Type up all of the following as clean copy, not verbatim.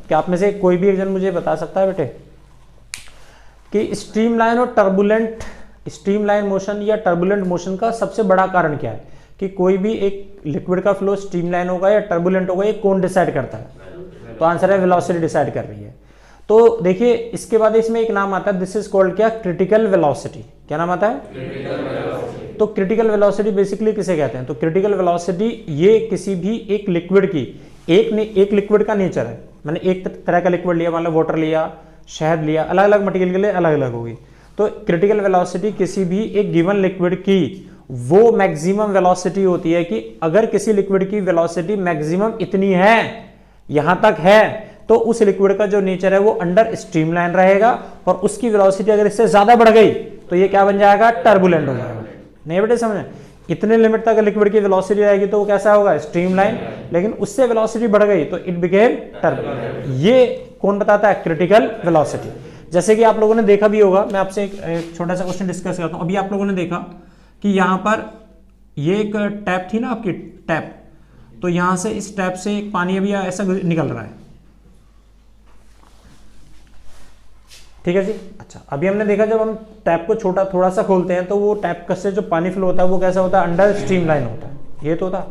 कि आप में से कोई भी एक जन मुझे बता सकता है बेटे कि स्ट्रीमलाइन और टर्बुलेंट, स्ट्रीमलाइन मोशन या टर्बुलेंट मोशन का सबसे बड़ा कारण क्या है? कि कोई भी एक लिक्विड का फ्लो स्ट्रीमलाइन होगा या टर्बुलेंट होगा, ये कौन डिसाइड करता है? तो आंसर है वेलोसिटी डिसाइड कर रही है। तो देखिए इसके बाद इसमें एक नाम आता है, दिस इज कॉल्ड क्या? Critical velocity. क्या नाम आता है? तो क्रिटिकल वेलोसिटी बेसिकली किसे कहते हैं? तो क्रिटिकल वेलोसिटी ये किसी भी एक लिक्विड की, एक लिक्विड का नेचर है, मैंने एक तरह का लिक्विड लिया, मान लो वाटर लिया, शहद लिया, अलग अलग मटेरियल के लिए अलग अलग होगी। तो क्रिटिकल वेलोसिटी किसी भी एक गिवन लिक्विड की वो मैक्सिमम वेलोसिटी होती है कि अगर किसी लिक्विड की वेलोसिटी मैक्सिमम इतनी है, यहां तक है, तो उस लिक्विड का जो नेचर है वो अंडर स्ट्रीमलाइन रहेगा, और उसकी वेलोसिटी अगर इससे ज्यादा बढ़ गई तो ये क्या बन जाएगा? टर्बुलेंट हो जाएगा। नहीं बेटे समझे? इतने लिमिट तक लिक्विड की वेलोसिटी रहेगी तो वो कैसा होगा? स्ट्रीमलाइन। लेकिन उससे वेलोसिटी बढ़ गई तो इट बिकेम टर्बुलेंट। ये कौन बताता है? Critical velocity. जैसे कि आप लोगों ने देखा भी होगा, मैं आपसे एक छोटा सा क्वेश्चन डिस्कस करता हूं। अभी आप लोगों ने देखा कि यहां पर ये एक टैप थी ना आपकी, टैप, तो यहां से इस टैप से एक पानी अभी ऐसा निकल रहा है, ठीक है जी। अच्छा, अभी हमने देखा जब हम टैप को छोटा थोड़ा सा खोलते हैं तो वो टैप से जो पानी फ्लो होता है वो कैसा होता है? अंडर स्ट्रीमलाइन होता है। ये तो होता।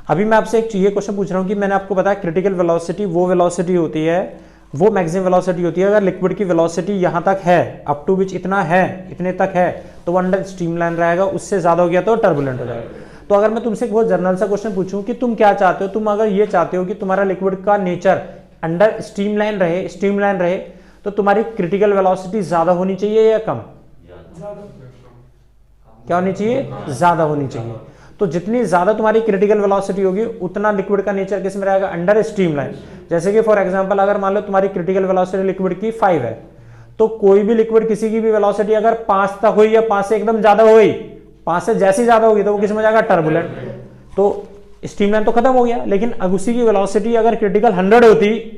अभी मैं आपसे एक ये क्वेश्चन पूछ रहा हूँ कि मैंने आपको बताया क्रिटिकल वेलोसिटी वो वेलोसिटी होती है, वो मैक्सिमम वेलोसिटी होती है अगर लिक्विड की वेलोसिटी यहाँ तक है, अप टू विच इतना है, इतने तक है, तो वो अंडर स्ट्रीमलाइन रहेगा, उससे ज्यादा हो गया तो टर्बुलेंट हो जाएगा। तो अगर मैं तुमसे एक बहुत जनरल सा क्वेश्चन पूछूं कि तुम क्या चाहते हो, तुम अगर ये चाहते हो कि तुम्हारा लिक्विड का नेचर अंडर स्ट्रीमलाइन रहे, तो तुम्हारी क्रिटिकल वेलोसिटी ज्यादा होनी चाहिए या कम? क्या होनी चाहिए? ज्यादा होनी चाहिए। तो जितनी ज्यादा तुम्हारी क्रिटिकल वेलोसिटी होगी उतना लिक्विड का नेचर किस में रहेगा? Under streamline. जैसे कि फॉर एग्जांपल अगर मान लो तुम्हारी क्रिटिकल वेलोसिटी लिक्विड की 5 है, तो कोई भी लिक्विड किसी की भी वेलोसिटी अगर 5 तक हुई या 5 से एकदम ज्यादा हो गई, 5 से जैसी ज्यादा होगी तो वो किस में जाएगा? टर्बुलेंट। तो स्ट्रीमलाइन तो खत्म हो गया, लेकिन अब उसी की वेलोसिटी अगर क्रिटिकल 100 होती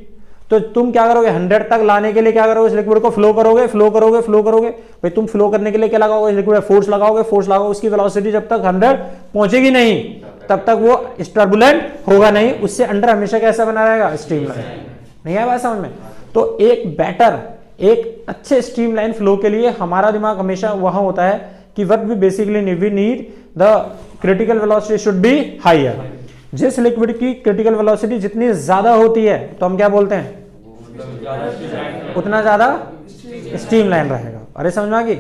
तो तुम क्या करोगे? 100 तक लाने के लिए क्या करोगे? इस लिक्विड को फ्लो करोगे। भाई तुम फ्लो करने के लिए क्या लगाओगे? इस लिक्विड में फोर्स लगाओगे, उसकी वेलोसिटी जब तक 100 पहुंचेगी नहीं तब तक वो टर्बुलेंट होगा नहीं, उससे अंडर हमेशा कैसा बना रहेगा? स्ट्रीमलाइन। नहीं आया बात समझ में? तो एक अच्छे स्ट्रीमलाइन फ्लो के लिए हमारा दिमाग हमेशा वहां होता है कि what we basically we need the critical velocity should be higher. जिस लिक्विड की क्रिटिकल वेलोसिटी जितनी ज्यादा होती है तो हम क्या बोलते हैं? उतना ज्यादा स्ट्रीमलाइन रहेगा। अरे समझ में आ गई?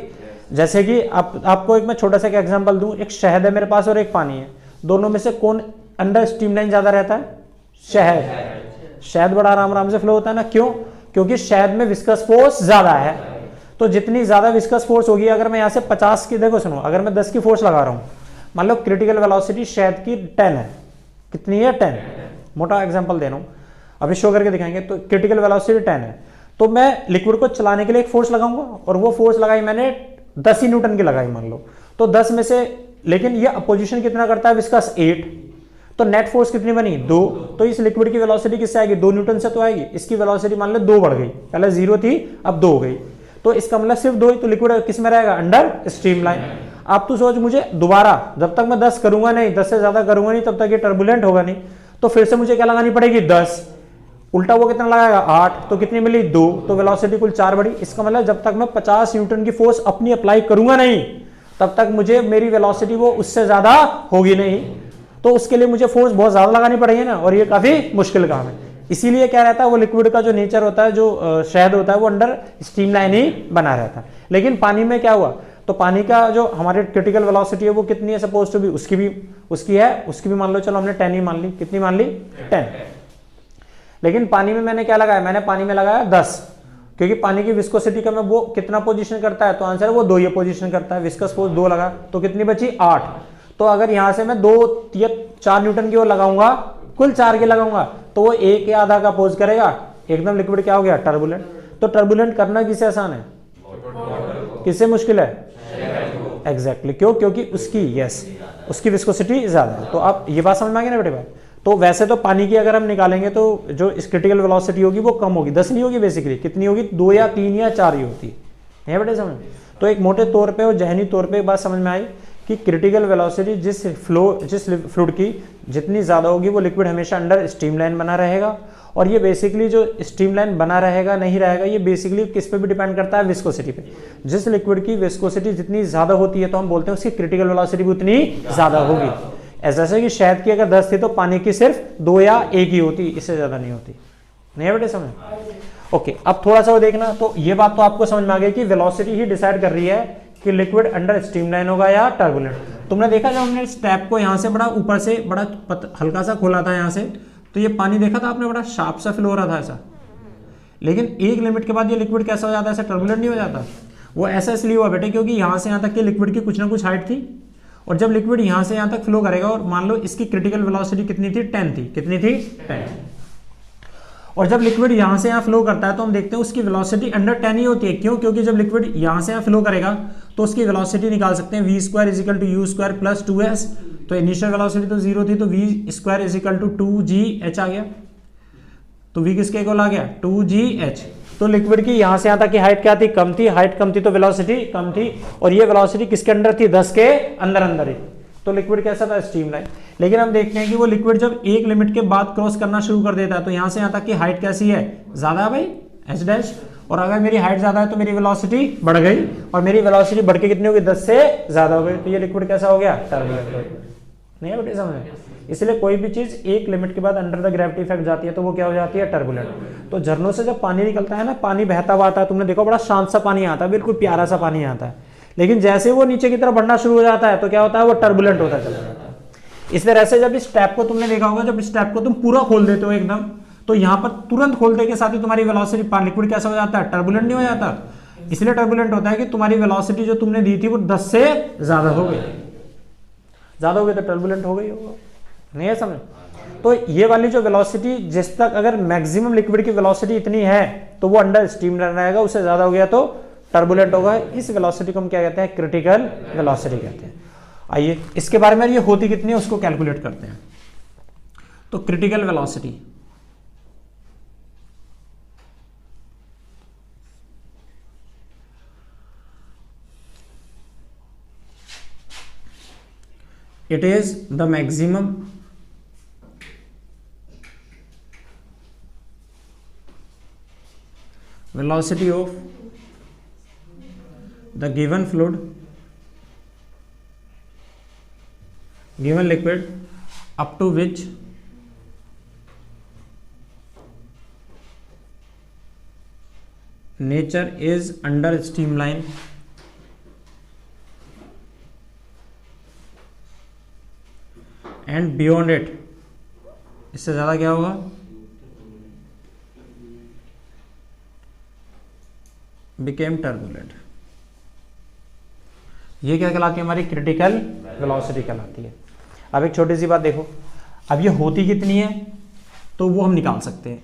जैसे कि आपको एक मैं छोटा सा एग्जांपल दूं, एक शहद है मेरे पास और एक पानी है, दोनों में से कौन अंडर स्ट्रीमलाइन ज्यादा रहता है? शहद बड़ा आराम से फ्लो होता है ना। क्यों? क्योंकि शहद में विस्कस फोर्स ज्यादा है। तो जितनी ज्यादा विस्कस फोर्स होगी, अगर मैं यहां से 50 की, देखो सुनो, अगर मैं 10 की फोर्स लगा रहा हूं, मान लो क्रिटिकल वेलोसिटी शहद की 10 है, कितनी है? 10। मोटा एग्जांपल दे रहा हूं, अभी शो करके दिखाएंगे। तो क्रिटिकल वेलोसिटी 10 है, तो मैं लिक्विड को चलाने के लिए एक फोर्स लगाऊंगा, और वो फोर्स लगाई मैंने 10 ही न्यूटन की लगाई मान लो, तो 10 में से, लेकिन ये अपोजिशन कितना करता है? विस्कस 8, तो नेट फोर्स कितनी बनी? 2। तो इस लिक्विड की वेलोसिटी किससे आएगी? 2 न्यूटन से तो आएगी। इसकी वेलोसिटी मान लो 2 बढ़ गई, पहले 0 थी अब 2 हो गई, तो इसका मतलब सिर्फ 2 ही, तो लिक्विड किस में रहेगा? Under streamline. आप तो सोच, मुझे दोबारा जब तक मैं 10 करूंगा नहीं, 10 से ज्यादा करूंगा नहीं, तब तक ये टर्बुलेंट होगा नहीं, तो फिर से मुझे क्या लगानी पड़ेगी? 10, उल्टा वो कितना लगाएगा? 8, तो कितनी मिली? 2, तो वेलोसिटी कुल 4 बढ़ी। इसका मतलब जब तक मैं 50 न्यूटन की फोर्स अपनी अप्लाई करूंगा नहीं, तब तक मुझे मेरी वेलोसिटी वो उससे ज्यादा होगी नहीं, तो उसके लिए मुझे फोर्स बहुत ज्यादा लगानी पड़ेगी ना, और ये काफी मुश्किल काम है। इसीलिए क्या रहता है, वो लिक्विड का जो नेचर होता है, जो शहद होता है, वो अंडर स्ट्रीमलाइन ही बना रहता है। लेकिन पानी में क्या हुआ? तो पानी का जो हमारे क्रिटिकल वेलोसिटी है वो कितनी है? सपोज टू बी उसकी भी मान लो, चलो हमने 10 ही मान ली। कितनी मान ली? 10। लेकिन पानी में मैंने क्या लगाया? मैंने पानी में लगाया 10, क्योंकि पानी की विस्कोसिटी का मैं वो कितना पोजीशन करता है? तो आंसर है वो 2 ही पोजीशन करता है। विस्कस फोर्स 2 लगा, तो कितनी बची? 8। तो अगर यहां से मैं 2 या 4 न्यूटन की ओर लगाऊंगा, कुल 4 की लगाऊंगा, तो वो 1 या आधा का अपोज करेगा, एकदम लिक्विड क्या हो गया? टर्बुलेंट। तो टर्बुलेंट करना किसे आसान है, किससे मुश्किल है? एग्जैक्टली क्यों? क्योंकि उसकी विस्कोसिटी ज्यादा है। तो आप ये बात समझ में आ गई ना बेटे भाई? तो वैसे तो पानी की अगर हम निकालेंगे तो जो इस क्रिटिकल वेलोसिटी होगी वो कम होगी, 10 नहीं होगी बेसिकली, कितनी होगी? 2 या 3 या 4 ही होती है बेटे समझ। तो एक मोटे तौर पे और जहनी तौर पे एक बात समझ में आई कि क्रिटिकल वेलोसिटी जिस फ्लूइड की जितनी ज़्यादा होगी वो लिक्विड हमेशा अंडर स्ट्रीमलाइन बना रहेगा। और ये बेसिकली जो स्ट्रीमलाइन बना रहेगा नहीं रहेगा ये बेसिकली किस पे भी डिपेंड करता है, विस्कोसिटी पे। जिस लिक्विड की विस्कोसिटी जितनी ज़्यादा होती है तो हम बोलते हैं उसकी क्रिटिकल वेलोसिटी भी उतनी ज़्यादा होगी। जैसे कि शहद की अगर 10 थी तो पानी की सिर्फ 2 या 1 ही होती, इससे ज़्यादा नहीं होती। नहीं है बेटे समझ? ओके, अब थोड़ा सा वो देखना। तो ये बात तो आपको समझ में आ गई कि वेलोसिटी ही डिसाइड कर रही है कि लिक्विड अंडर स्ट्रीमलाइन होगा या टर्बुलेंट। तुमने देखा जब हमने इस टैप को यहाँ से बड़ा ऊपर से बड़ा हल्का सा खोला था यहाँ से, तो ये पानी देखा था आपने, बड़ा शार्प सा फ्लो हो रहा था ऐसा। लेकिन एक लिमिट के बाद ये लिक्विड कैसा हो जाता है, ऐसा टर्बुलेंट नहीं हो जाता। वो ऐसा इसलिए हुआ बेटे क्योंकि यहाँ से यहाँ तक के लिक्विड की कुछ ना कुछ हाइट थी, और जब लिक्विड यहाँ से यहाँ तक फ्लो करेगा और मान लो इसकी क्रिटिकल वेलोसिटी कितनी थी, 10 थी। कितनी थी? 10। और जब लिक्विड यहाँ से यहाँ फ्लो करता है तो हम देखते हैं उसकी वेलोसिटी अंडर 10 ही होती है। क्यों? क्योंकि जब लिक्विड यहाँ से यहाँ फ्लो करेगा तो उसकी वेलोसिटी निकाल सकते हैं v² = u² + 2s। तो इनिशियल वेलोसिटी तो 0 थी, तो v² = 2gh आ गया। तो v किसके इक्वल आ गया? 2gh। तो लिक्विड की यहाँ से यहाँ तक की हाइट क्या थी? कम थी। हाइट कम थी तो वेलोसिटी कम थी, और ये वेलोसिटी किसके अंडर थी? 10 के अंदर ही। तो लिक्विड कैसा था? स्ट्रीमलाइन। लेकिन हम देखते हैं कि वो लिक्विड जब एक लिमिट के बाद क्रॉस करना शुरू कर देता है तो यहाँ से यहाँ तक की हाइट कैसी है? ज्यादा भाई, h'। और अगर मेरी हाइट ज्यादा है तो मेरी वेलोसिटी बढ़ गई, और मेरी वेलोसिटी बढ़ के कितनी होगी? 10 से ज्यादा हो गई। तो ये लिक्विड कैसा हो गया? टर्बुलेंट। नहीं है बेटे समझ में? इसलिए कोई भी चीज एक लिमिट के बाद अंडर द ग्रेविटी इफेक्ट जाती है तो वो क्या हो जाती है? टर्बुलेंट। तो झरनों से जब पानी निकलता है ना, पानी बहता हुआ आता है, तुमने देखो बड़ा शांत सा पानी आता है, बिल्कुल प्यारा सा पानी आता है। लेकिन जैसे वो नीचे की तरफ बढ़ना शुरू हो जाता है तो क्या होता है? वो टर्बुलेंट होता चला जाता है। इस तरह से जब इस टैप को तुमने देखा होगा, जब इस टैप को तुम पूरा खोल देते हो एकदम, तो यहाँ पर तुरंत खोलते के साथ ही तुम्हारी वेलोसिटी, लिक्विड कैसा हो जाता है? टर्बुलेंट नहीं हो जाता। इसलिए टर्बुलेंट होता है कि तुम्हारी वेलोसिटी जो तुमने दी थी वो 10 से ज्यादा हो गई। ज्यादा हो गई तो टर्बुलेंट हो गई होगा। नहीं है समझ? तो ये वाली जो वेलोसिटी, जिस तक अगर मैक्सिमम लिक्विड की वेलोसिटी इतनी है तो वो अंडर स्ट्रीमलाइन रहेगा, उससे ज्यादा हो गया तो टर्बुलेंट होगा। इस वेलोसिटी को हम क्या कहते हैं? क्रिटिकल वेलोसिटी कहते हैं। आइए इसके बारे में, ये होती कितनी है उसको कैलकुलेट करते हैं। तो critical velocity it is the maximum velocity of the given fluid, given liquid, up to which nature is under streamline and beyond it, इससे ज्यादा क्या होगा? became turbulent। ये क्या कहलाती है? हमारी क्रिटिकल वेलोसिटी कहलाती है। अब एक छोटी सी बात देखो, अब ये होती कितनी है तो वो हम निकाल सकते हैं।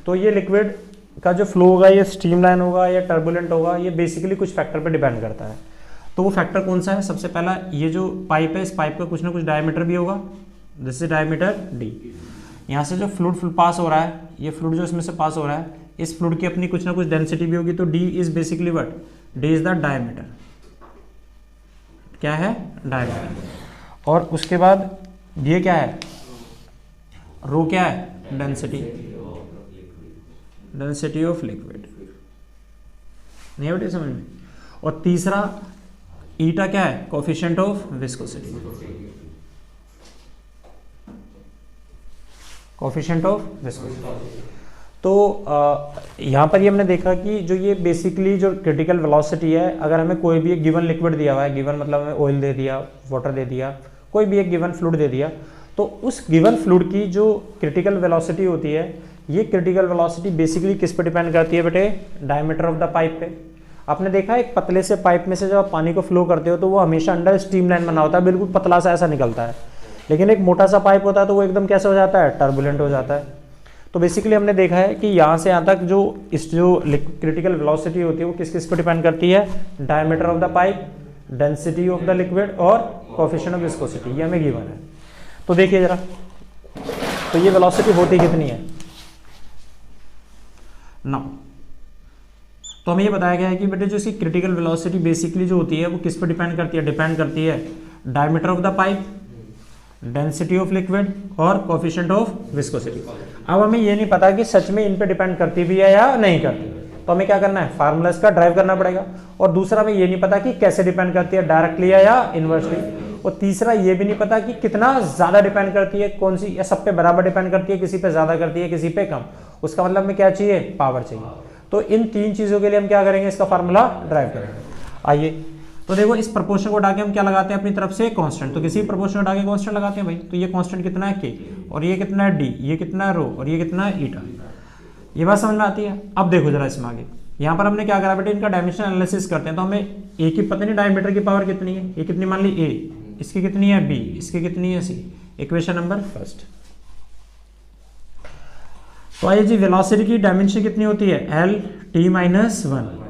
तो ये लिक्विड का जो फ्लो होगा, ये स्ट्रीमलाइन होगा या टर्बुलेंट होगा, ये बेसिकली कुछ फैक्टर पे डिपेंड करता है। तो वो फैक्टर कौन सा है? सबसे पहला, ये जो पाइप है, इस पाइप का कुछ ना कुछ डायमीटर भी होगा। This is diameter d। यहाँ से जो फ्लूइड पास हो रहा है, ये फ्लूइड जो इसमें से पास हो रहा है, इस फ्लूइड की अपनी कुछ ना कुछ डेंसिटी भी होगी। तो d is basically what? d is the diameter. क्या है? डायमीटर। और उसके बाद ये क्या है? रो क्या है? Density, density of liquid. नहीं है बेटे समझ में? और तीसरा ईटा क्या है? Coefficient of viscosity, coefficient of viscosity. तो यहाँ पर ये हमने देखा कि जो ये बेसिकली जो क्रिटिकल वेलोसिटी है, अगर हमें कोई भी एक गिवन लिक्विड दिया हुआ है, गिवन मतलब हमें ऑयल दे दिया, वाटर दे दिया, कोई भी एक गिवन फ्लूइड दे दिया, तो उस गिवन फ्लूइड की जो क्रिटिकल वेलोसिटी होती है, ये क्रिटिकल वेलोसिटी बेसिकली किस पे डिपेंड करती है बेटे? डायमीटर ऑफ द पाइप पे। आपने देखा एक पतले से पाइप में से जब आप पानी को फ्लो करते हो तो वो हमेशा अंडर स्ट्रीमलाइन बना होता है, बिल्कुल पतला सा ऐसा निकलता है। लेकिन एक मोटा सा पाइप होता है तो वो एकदम कैसे हो जाता है? टर्बुलेंट हो जाता है। तो बेसिकली हमने देखा है कि यहाँ से यहाँ तक जो क्रिटिकल वेलोसिटी होती है वो किस किस पर डिपेंड करती है? Diameter of the pipe, density of the liquid और कोफिशिएंट ऑफ विस्कोसिटी। ये हमें गिवन है। तो देखिए जरा, तो ये वेलोसिटी होती कितनी है? नाउ तो हमें ये बताया गया है कि बेटे जो इसकी क्रिटिकल वेलोसिटी बेसिकली जो होती है वो किस पर डिपेंड करती है, डिपेंड करती है diameter of the pipe, density of liquid और कोफिशिएंट ऑफ विस्कोसिटी। अब हमें ये नहीं पता कि सच में इन पे डिपेंड करती भी है या नहीं करती, तो हमें क्या करना है, फार्मूला इसका ड्राइव करना पड़ेगा। और दूसरा हमें ये नहीं पता कि कैसे डिपेंड करती है, डायरेक्टली है या इनवर्सली। और तीसरा ये भी नहीं पता कि कितना ज्यादा डिपेंड करती है, कौन सी, या सब पे बराबर डिपेंड करती है, किसी पे ज्यादा करती है, किसी पे कम। उसका मतलब हमें क्या चाहिए, पावर चाहिए। तो इन तीन चीजों के लिए हम क्या करेंगे, इसका फार्मूला ड्राइव करेंगे। आइए तो देखो, इस प्रपोर्शन को हटा के हम क्या लगाते हैं अपनी तरफ से, कांस्टेंट। तो किसी प्रपोर्शन को हटा के कांस्टेंट लगाते हैं भाई। तो ये कांस्टेंट कितना है, के, और ये कितना है, डी, ये कितना है, रो, और ये कितना है, ईटा। ये बात समझ में आती है। अब देखो जरा इसमें आगे, यहाँ पर हमने क्या करा बेटे, इनका डायमेंशन एनालिसिस करते हैं। तो हमें ए की पता नहीं डायमीटर की पावर कितनी है, ये कितनी मान ली ए, इसकी कितनी है बी, इसकी कितनी है सी। Equation number first. तो आइए जी, वेलोसिटी की डायमेंशन कितनी होती है, एल टी माइनस 1।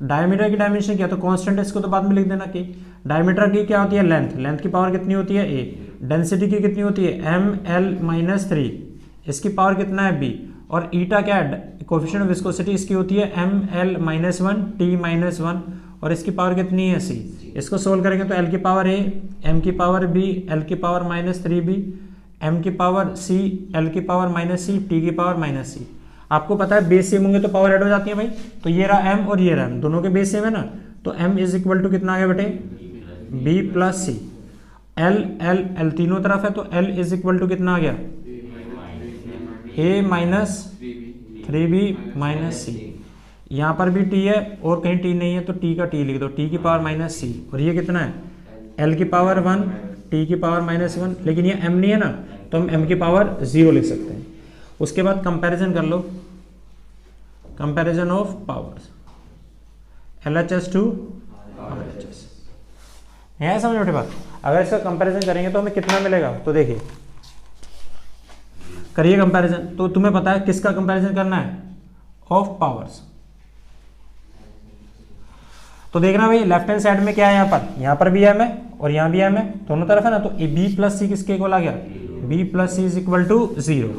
डायमीटर की डायमेंशन क्या, तो कांस्टेंट है, इसको तो बाद में लिख देना कि डायमीटर की क्या होती है, लेंथ, लेंथ की पावर कितनी होती है ए। डेंसिटी की कितनी होती है, एम एल माइनस 3, इसकी पावर कितना है बी। और ईटा क्या है, कोफिशिएंट ऑफ विस्कोसिटी, इसकी होती है M L minus 1 T minus 1, और इसकी पावर कितनी है सी। इसको सोल्व करेंगे तो एल की पावर ए, एम की पावर बी, एल की पावर माइनस 3 बी, एम की पावर सी, एल की पावर माइनस सी, टी की पावर माइनस सी। आपको पता है बेस सेम होंगे तो पावर ऐड हो जाती है भाई। तो ये रहा एम और ये रहा एम, दोनों के बेस सेम है ना। तो एम इज इक्वल टू कितना आ गया बेटे, बी प्लस सी। एल एल एल तीनों तरफ है, तो एल इज इक्वल टू कितना आ गया, ए माइनस 3b माइनस सी। यहाँ पर भी टी है और कहीं टी नहीं है, तो टी का टी लिख दो, टी की पावर माइनस सी। और ये कितना है, एल की पावर 1, टी की पावर माइनस 1। लेकिन ये एम नहीं है ना, तो हम एम की पावर 0 लिख सकते हैं। उसके बाद कंपैरिजन कर लो, comparison of powers, LHS to RHS। है समझ में बात। अगर इसका कंपैरिजन करेंगे तो हमें कितना मिलेगा, तो देखिए करिए कंपैरिजन। तो तुम्हें पता है किसका कंपैरिजन करना है, ऑफ पावर्स। तो देखना भाई, लेफ्ट हैंड साइड में क्या है, यहाँ पर भी एम है और यहाँ भी एम है, दोनों तरफ है ना। तो बी प्लस सी किसके इक्वल आ गया, B plus C is equal to 0।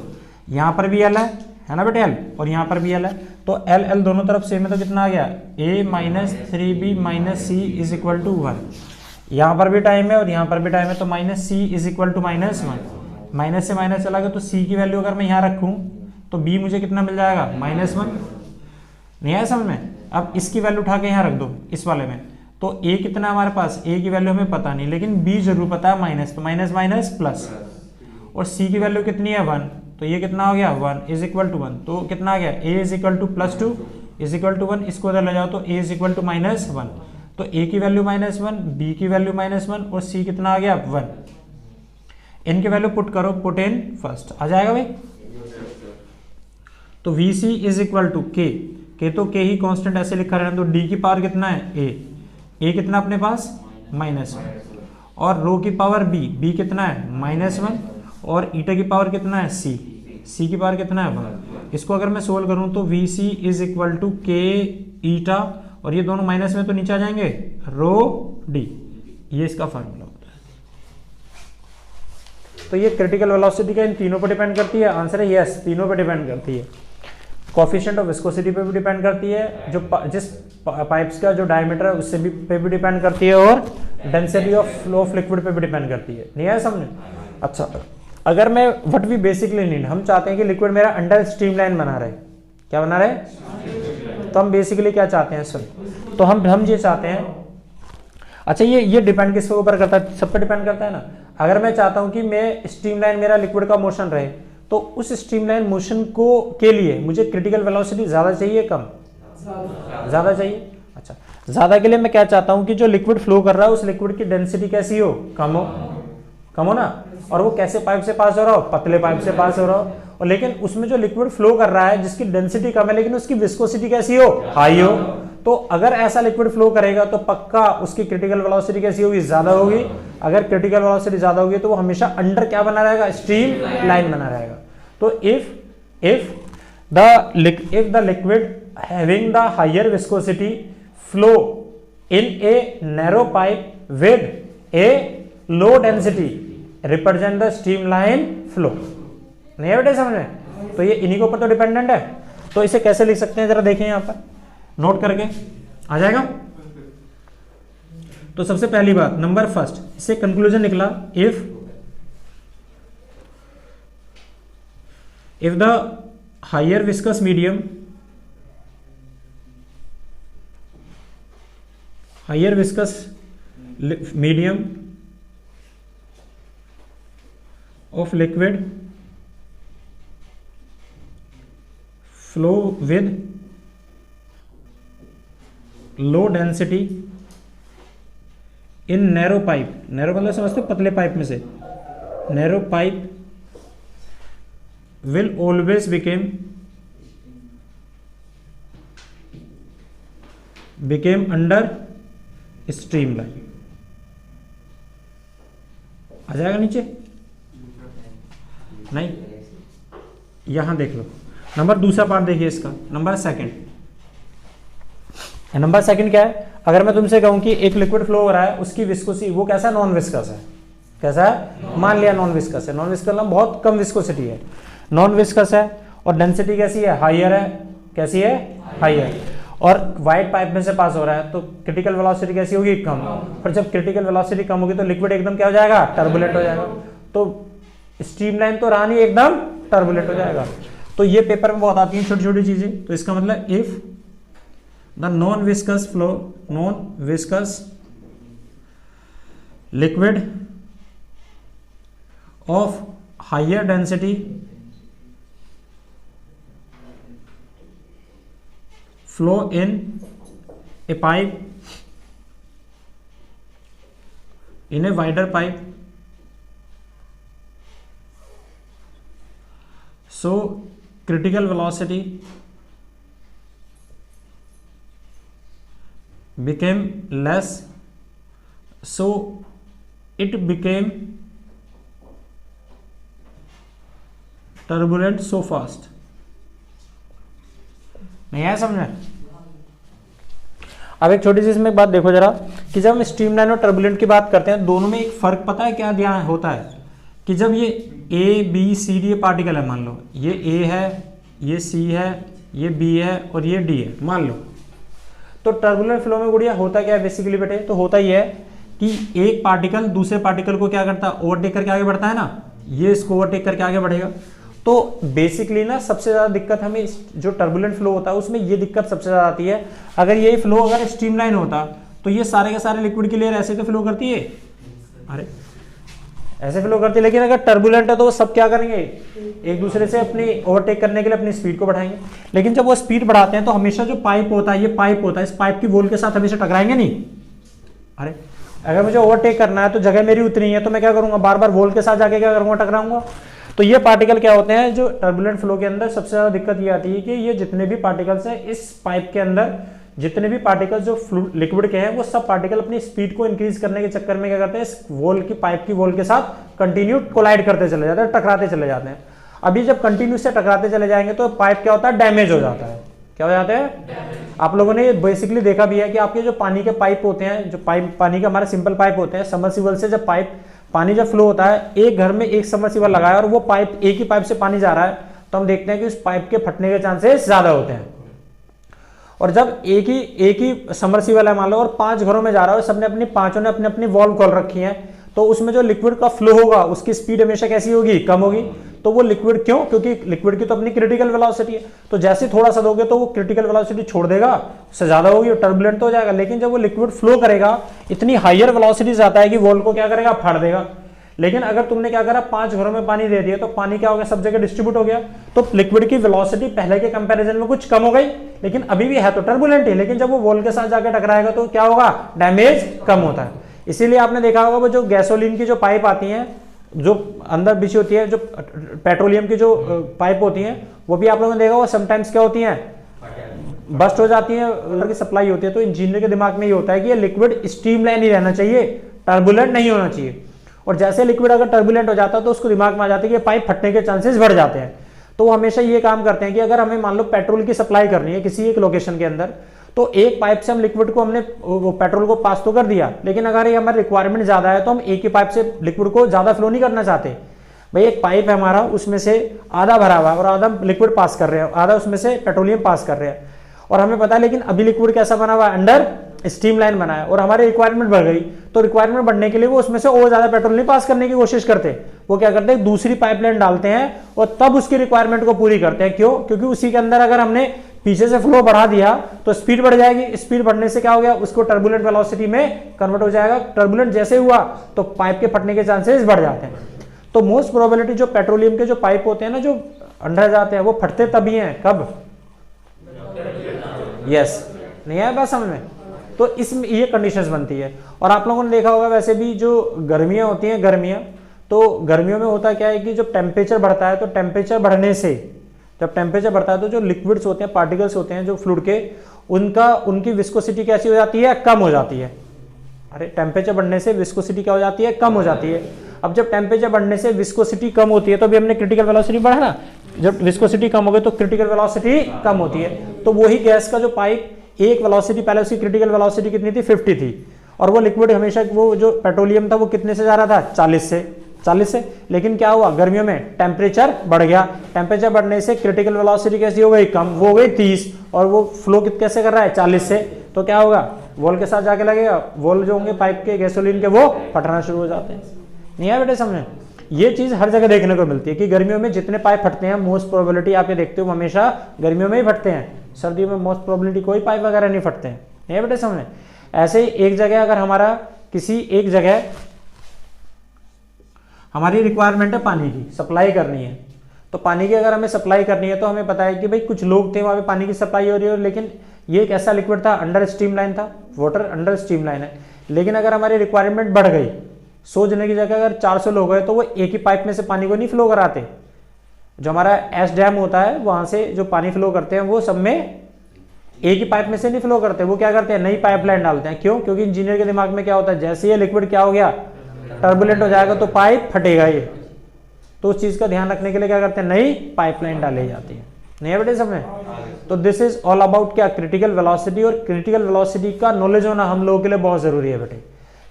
यहाँ पर भी एल है ना बेटे, एल, और यहाँ पर भी एल है। तो एल एल दोनों तरफ सेम है, तो कितना आ गया, A minus 3b minus C is equal to 1। यहाँ पर भी टाइम है और यहाँ पर भी टाइम है, तो minus C is equal to minus 1। Minus से माइनस चला गया, तो सी की वैल्यू अगर मैं यहाँ रखूँ तो बी मुझे कितना मिल जाएगा, माइनस 1। नहीं आया समझ में। अब इसकी वैल्यू उठा के यहाँ रख दो इस वाले में, तो ए कितना है हमारे पास, ए की वैल्यू हमें पता नहीं, लेकिन बी जरूर पता है माइनस, तो माइनस माइनस प्लस। और सी की वैल्यू कितनी है 1, तो ये कितना हो गया 1 इज इक्वल टू 1। तो कितना आ गया, a is equal to plus 2 is equal to 1। इसको उधर ले जाओ तो a is equal to minus 1। तो ए की वैल्यू माइनस 1, बी की वैल्यू माइनस 1 और सी कितना आ गया 1। इनकी वैल्यू पुट करो, पुट इन फर्स्ट, आ जाएगा भाई। तो we C is equal to k तो के ही कांस्टेंट ऐसे लिखा रहना। तो डी की पावर कितना है, ए कितना अपने पास माइनस 1, और रो की पावर बी कितना है माइनस 1, और ईटा की पावर कितना है सी की पावर कितना है 1। इसको अगर मैं सोल्व करूं तो we C is equal to K eta, और ये दोनों माइनस में तो नीचे आ जाएंगे, रो डी। ये इसका फार्मूला होता है। तो ये क्रिटिकल वेलोसिटी का इन तीनों पर डिपेंड करती है। आंसर है यस, तीनों पर डिपेंड करती है। कोफिशिएंट ऑफ विस्कोसिटी पे भी डिपेंड करती है, जो जिस पाइप्स का जो डायमीटर है उससे पे भी डिपेंड करती है, और density of flow of liquid पे भी डिपेंड करती है। नहीं आया समझ। अच्छा, अगर मैं व्हाट वी बेसिकली नीड, हम चाहते हैं कि लिक्विड मेरा अंडर स्ट्रीमलाइन बना रहे। क्या बना रहे, तो हम बेसिकली क्या चाहते हैं सर, तो हम ये चाहते हैं। अच्छा, ये डिपेंड किसके ऊपर करता है, सब पे डिपेंड करता है ना। अगर मैं चाहता हूं कि मैं स्ट्रीमलाइन मेरा लिक्विड का मोशन रहे, तो उस स्ट्रीमलाइन मोशन को के लिए मुझे क्रिटिकल वेलोसिटी ज्यादा चाहिए कम, ज्यादा चाहिए। अच्छा, ज्यादा के लिए मैं क्या चाहता हूं कि जो लिक्विड फ्लो कर रहा है उस लिक्विड की डेंसिटी कैसी हो, कम हो ना। और वो कैसे पाइप से पास हो रहा हो, पतले पाइप से पास हो रहा हो। और लेकिन उसमें जो लिक्विड फ्लो कर रहा है जिसकी डेंसिटी कम है लेकिन उसकी विस्कोसिटी कैसी हो, हाई हो। तो अगर ऐसा लिक्विड फ्लो करेगा तो पक्का उसकी क्रिटिकल वेलोसिटी कैसी होगी, ज्यादा होगी। अगर क्रिटिकल वेलोसिटी ज्यादा होगी तो वो हमेशा अंडर क्या बना रहेगा, स्ट्रीम लाइन बना रहेगा। तो if the liquid having the higher viscosity flow in a narrow pipe with a low density represent the streamline flow। नहीं है बेटे समझ में। तो ये इन्हीं के ऊपर तो डिपेंडेंट है। तो इसे कैसे लिख सकते हैं जरा देखें यहाँ पर। नोट करके आ जाएगा। तो सबसे पहली बात नंबर फर्स्ट, इससे कंक्लूजन निकला, if the higher viscous medium of liquid flow with low density in narrow pipe, narrow मतलब समझते हो पतले पाइप में से, narrow pipe will always became under streamline। आ जाएगा नीचे? नहीं, यहां देख लो। नंबर दूसरा पार्ट देखिए इसका, नंबर सेकंड क्या है? अगर मैं तुमसे कहूं कि एक लिक्विड फ्लो हो रहा है, उसकी विस्कोसिटी वो कैसा है? नॉन विस्कस है। कैसा है? मान लिया नॉन विस्कस है। नॉन विस्कस मतलब बहुत कम विस्कोसिटी है, नॉन विस्कस है, और डेंसिटी कैसी है? हाइयर है। कैसी है? हाइयर। और वाइट पाइप में से पास हो रहा है, तो क्रिटिकल वेलोसिटी कैसी होगी? कम। पर जब क्रिटिकल वेलोसिटी कम होगी तो लिक्विड एकदम क्या हो जाएगा? टर्बुलेंट हो जाएगा। तो स्ट्रीमलाइन तो रहा नहीं, एकदम टर्बुलेंट हो जाएगा। तो ये पेपर में बहुत आती हैं छोटी छोटी चीजें। तो इसका मतलब if the non viscous liquid of higher density flow in a pipe, in a wider pipe, so critical velocity became less, so it became turbulent so fast। नहीं आया समझ में? अब एक छोटी सी इसमें बात देखो जरा, कि जब हम स्ट्रीमलाइन और टर्बुलेंट की बात करते हैं, दोनों में एक फर्क पता है क्या ध्यान होता है? कि जब ये A B C D particle है, मान लो ये ए है, ये सी है, ये बी है और ये डी है, मान लो। तो टर्बुलेंट फ्लो में गुड़िया होता क्या है बेसिकली बेटे? तो होता ही है कि एक पार्टिकल दूसरे पार्टिकल को क्या करता है? ओवरटेक करके आगे बढ़ता है ना, ये इसको ओवरटेक करके आगे बढ़ेगा। तो बेसिकली ना सबसे ज्यादा दिक्कत हमें जो टर्बुलेंट फ्लो होता है उसमें ये दिक्कत सबसे ज्यादा आती है। अगर ये फ्लो अगर स्ट्रीमलाइन होता तो ये सारे के सारे लिक्विड की लेयर ऐसे तो फ्लो करती है, अरे ऐसे फ्लो करती है। लेकिन अगर टर्बुलेंट है तो वो सब क्या करेंगे? एक दूसरे से अपनी ओवरटेक करने के लिए अपनी स्पीड को बढ़ाएंगे। लेकिन जब वो स्पीड बढ़ाते हैं तो हमेशा जो पाइप होता है, ये पाइप होता है, इस पाइप की वॉल के साथ हमेशा टकराएंगे नहीं। अरे अगर मुझे ओवरटेक करना है तो जगह मेरी उतनी है, तो मैं क्या करूंगा? बार बार वॉल के साथ जाके क्या करूंगा? टकराऊंगा। तो ये पार्टिकल क्या होते हैं जो टर्बुलेंट फ्लो के अंदर सबसे ज्यादा दिक्कत ये आती है कि ये जितने भी पार्टिकल्स हैं इस पाइप के अंदर, जितने भी पार्टिकल्स जो लिक्विड के हैं, वो सब पार्टिकल अपनी स्पीड को इंक्रीज करने के चक्कर में क्या करते हैं? इस वॉल की पाइप की वॉल के साथ कंटिन्यू कोलाइड करते चले जाते हैं, टकराते चले जाते हैं। अभी जब कंटिन्यू से टकराते चले जाएंगे तो पाइप क्या होता है? डैमेज हो जाता है। क्या हो जाता है? आप लोगों ने बेसिकली देखा भी है कि आपके जो पानी के पाइप होते हैं, जो पानी के हमारे सिंपल पाइप होते हैं, सबमर्सिबल से जब पानी जब फ्लो होता है, एक घर में एक सबमर्सिबल लगाया और वो पाइप एक ही पाइप से पानी जा रहा है, तो हम देखते हैं कि उस पाइप के फटने के चांसेस ज्यादा होते हैं। और जब एक ही सबमर्सिबल है मान लो, और 5 घरों में जा रहा है, सबने अपनी पांचों ने अपनी अपनी वॉल्व खोल रखी है, तो उसमें जो लिक्विड का फ्लो होगा उसकी स्पीड हमेशा कैसी होगी? कम होगी। तो वो लिक्विड क्यों? क्योंकि लिक्विड की तो अपनी क्रिटिकल वेलोसिटी है, तो जैसे थोड़ा सा दोगे तो वो क्रिटिकल वेलोसिटी छोड़ देगा, उससे ज्यादा होगी, टर्बुलेंट तो हो जाएगा। लेकिन जब वो लिक्विड फ्लो करेगा इतनी हाइयर वेलोसिटी से आता है कि वॉल को क्या करेगा? फाड़ देगा। लेकिन अगर तुमने क्या करा? 5 घरों में पानी दे दिया, तो पानी क्या हो गया? सब जगह डिस्ट्रीब्यूट हो गया, तो लिक्विड की वेलोसिटी पहले के कंपैरिजन में कुछ कम हो गई, लेकिन अभी भी है तो टर्बुलेंट ही। लेकिन जब वो वॉल के साथ जाकर टकराएगा तो क्या होगा? डैमेज कम होता है। इसीलिए आपने देखा होगा वो जो गैसोलीन की जो पाइप आती हैं, जो अंदर बिछी होती है, जो पेट्रोलियम की जो पाइप होती हैं, वो भी आप लोगों ने देखा होगा समटाइम्स क्या होती हैं? बस्ट हो जाती है, की सप्लाई होती है। तो इंजीनियर के दिमाग में ये होता है कि ये लिक्विड स्ट्रीमलाइन ही रहना चाहिए, टर्बुलेंट नहीं होना चाहिए। और जैसे लिक्विड अगर टर्बुलेंट हो जाता है तो उसको दिमाग में आ जाता है कि पाइप फटने के चांसेस बढ़ जाते हैं। तो वो हमेशा ये काम करते हैं कि अगर हमें मान लो पेट्रोल की सप्लाई करनी है किसी एक लोकेशन के अंदर, तो एक पाइप से हम लिक्विड को हमने वो पेट्रोल को पास तो कर दिया, लेकिन अगर ये हमारी रिक्वायरमेंट ज्यादा है तो हम एक ही पाइप से लिक्विड को ज्यादा फ्लो नहीं करना चाहते। भाई एक पाइप है हमारा, उसमें से आधा भरा हुआ है और आधा लिक्विड पास कर रहे हैं, आधा उसमें से पेट्रोलियम पास कर रहे हैं, और हमें पता है लेकिन अभी लिक्विड कैसा बना हुआ है, अंडर स्ट्रीमलाइन बना है, और हमारी रिक्वायरमेंट बढ़ गई, तो रिक्वायरमेंट बढ़ने के लिए वो उसमें से और ज्यादा पेट्रोल नहीं पास करने की कोशिश करते, वो क्या करते हैं, दूसरी पाइपलाइन डालते हैं और तब उसकी रिक्वायरमेंट को पूरी करते हैं। क्यों? क्योंकि उसी के अंदर अगर हमने पीछे से फ्लो बढ़ा दिया तो स्पीड बढ़ जाएगी, स्पीड बढ़ने से क्या हो गया, उसको टर्बुलेंट वेलोसिटी में कन्वर्ट हो जाएगा, टर्बुलेंट जैसे हुआ तो पाइप के फटने के चांसेस बढ़ जाते हैं। तो मोस्ट प्रोबेबिलिटी जो पेट्रोलियम के जो पाइप होते हैं ना, जो अंडर जाते हैं, वो फटते तभी हैं, कब? यस, नहीं आया बात समझ में? तो इसमें ये कंडीशंस बनती है। और आप लोगों ने देखा होगा वैसे भी जो गर्मियां होती हैं, गर्मियां, तो गर्मियों में होता क्या है कि जब टेम्परेचर बढ़ता है तो टेम्परेचर बढ़ने से, जब टेम्परेचर बढ़ता है तो जो लिक्विड्स होते हैं, पार्टिकल्स होते हैं जो फ्लूइड के, उनकी विस्कोसिटी कैसी हो जाती है, कम हो जाती है। अरे टेम्परेचर बढ़ने से विस्कोसिटी क्या हो जाती है, कम हो जाती है। अब जब टेम्परेचर बढ़ने से विस्कोसिटी कम होती है तो अभी हमने क्रिटिकल वेलोसिटी बढ़ा ना, जब विस्कोसिटी कम हो गई तो क्रिटिकल वेलोसिटी कम होती है। तो वही गैस का जो पाइप, एक वेलोसिटी पहले उसकी क्रिटिकल वेलोसिटी कितनी थी, 50 थी, और वो लिक्विड हमेशा, वो जो पेट्रोलियम था वो कितने से जा रहा था, 40 से। लेकिन क्या हुआ, गर्मियों में टेम्परेचर बढ़ गया, टेम्परेचर बढ़ने से क्रिटिकल वेलोसिटी कैसी हो गई, कम, वो हो गई 30, और वो फ्लो कैसे कर रहा है, 40 से। तो क्या होगा, वॉल के साथ जाके लगेगा, वॉल जो होंगे पाइप के गैसोलीन के वो फटना शुरू हो जाते हैं। नहीं है बेटे समझे? ये चीज हर जगह देखने को मिलती है कि गर्मियों में जितने पाइप फटते हैं, मोस्ट प्रोबेबिलिटी आप ये देखते हो हमेशा गर्मियों में ही फटते हैं, सर्दियों में मोस्ट प्रोबेबिलिटी कोई पाइप वगैरह नहीं फटते हैं। नहीं है बेटे समझे? ऐसे ही एक जगह अगर हमारा किसी एक जगह हमारी रिक्वायरमेंट है पानी की, सप्लाई करनी है, तो पानी की अगर हमें सप्लाई करनी है तो हमें पता है कि भाई कुछ लोग थे वहां पे, पानी की सप्लाई हो रही है, लेकिन ये एक ऐसा लिक्विड था, अंडर स्ट्रीमलाइन था, वाटर अंडर स्ट्रीमलाइन है। लेकिन अगर हमारी रिक्वायरमेंट बढ़ गई, 100 जने की जगह अगर 400 लोग हैं तो वो एक ही पाइप में से पानी को नहीं फ्लो कराते। जो हमारा एस डैम होता है वहां से जो पानी फ्लो करते हैं वो सब में एक ही पाइप में से नहीं फ्लो करते, वो क्या करते हैं, नई पाइपलाइन डालते हैं। क्यों? क्योंकि इंजीनियर के दिमाग में क्या होता है, जैसे ये लिक्विड क्या हो गया, टर्बुलेंट हो जाएगा तो पाइप फटेगा ये, तो उस चीज का ध्यान रखने के लिए क्या करते हैं, नई पाइपलाइन डाली जाती है। नहीं बेटे समझे? तो दिस इज ऑल अबाउट क्या, क्रिटिकल वेलोसिटी। और क्रिटिकल वेलोसिटी का नॉलेज होना हम लोगों के लिए बहुत जरूरी है बेटे,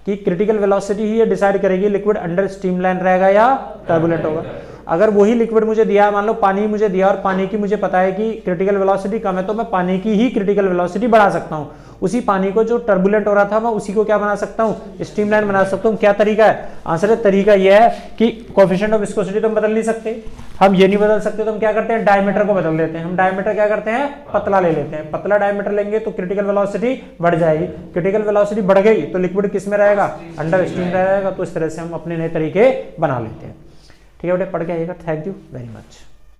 कि क्रिटिकल वेलोसिटी ही ये डिसाइड करेगी लिक्विड अंडर स्ट्रीमलाइन रहेगा या टर्बुलेंट होगा। अगर वही लिक्विड मुझे दिया, मान लो पानी मुझे दिया और पानी की मुझे पता है कि क्रिटिकल वेलोसिटी कम है, तो मैं पानी की ही क्रिटिकल वेलोसिटी बढ़ा सकता हूं। उसी पानी को जो टर्बुलेंट हो रहा था मैं उसी को क्या बना सकता हूं, स्ट्रीमलाइन बना सकता हूं। क्या तरीका है? आंसर है, तरीका यह है कि कोएफिशिएंट ऑफ विस्कोसिटी तो हम बदल नहीं सकते, हम ये नहीं बदल सकते, तो हम क्या करते हैं, डायमीटर को बदल देते हैं। हम डायमीटर क्या करते हैं, पतला ले लेते हैं। पतला डायमीटर लेंगे तो क्रिटिकल वेलोसिटी बढ़ जाएगी, क्रिटिकल वेलोसिटी बढ़ गई तो लिक्विड किस में रहेगा, अंडर स्ट्रीम रहेगा। तो इस तरह से हम अपने नए तरीके बना लेते हैं। ठीक है बेटे, पढ़ के आइएगा। Thank you very much.